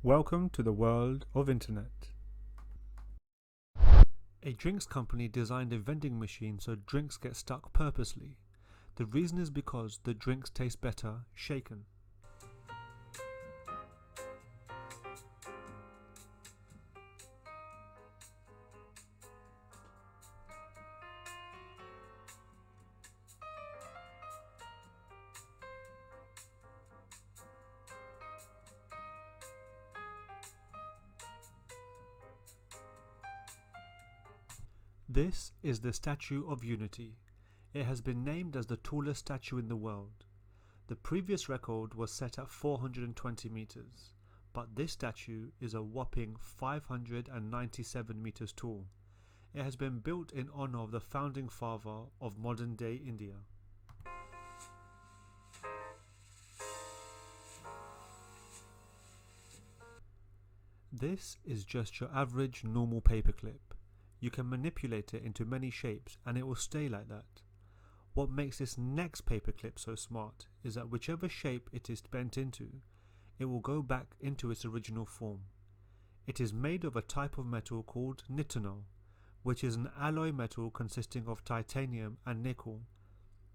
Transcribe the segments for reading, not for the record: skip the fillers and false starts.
Welcome to the world of internet. A drinks company designed a vending machine so drinks get stuck purposely. The reason is because the drinks taste better shaken. This is the Statue of Unity. It has been named as the tallest statue in the world. The previous record was set at 420 meters, but this statue is a whopping 597 meters tall. It has been built in honor of the founding father of modern-day India. This is just your average normal paperclip. You can manipulate it into many shapes and it will stay like that. What makes this next paperclip so smart is that whichever shape it is bent into, it will go back into its original form. It is made of a type of metal called nitinol, which is an alloy metal consisting of titanium and nickel.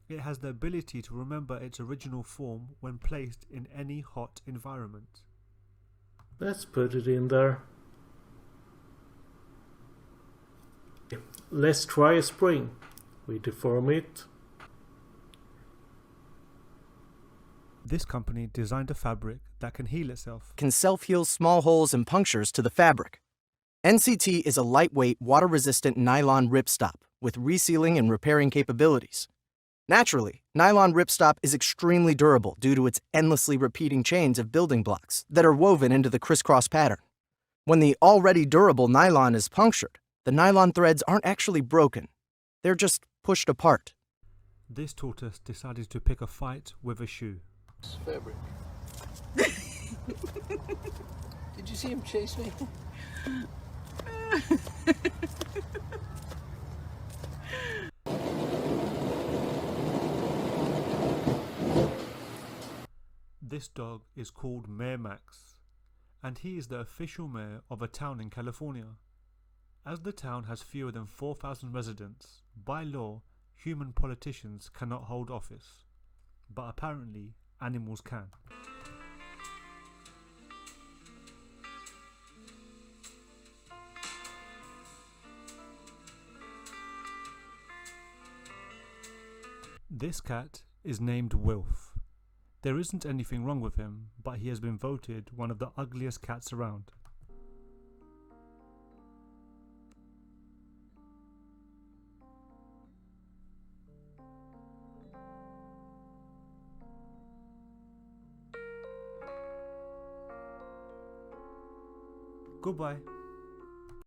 It has the ability to remember its original form when placed in any hot environment. Let's put it in there. Let's try a spring. We deform it. This company designed a fabric that can heal itself. Can self-heal small holes and punctures to the fabric. NCT is a lightweight, water-resistant nylon ripstop with resealing and repairing capabilities. Naturally, nylon ripstop is extremely durable due to its endlessly repeating chains of building blocks that are woven into the crisscross pattern. When the already durable nylon is punctured, the nylon threads aren't actually broken. They're just pushed apart. This tortoise decided to pick a fight with a shoe. Fabric. Did you see him chase me? This dog is called Mayor Max, and he is the official mayor of a town in California. As the town has fewer than 4,000 residents, by law, human politicians cannot hold office, but apparently animals can. This cat is named Wilf. There isn't anything wrong with him, but he has been voted one of the ugliest cats around. Goodbye.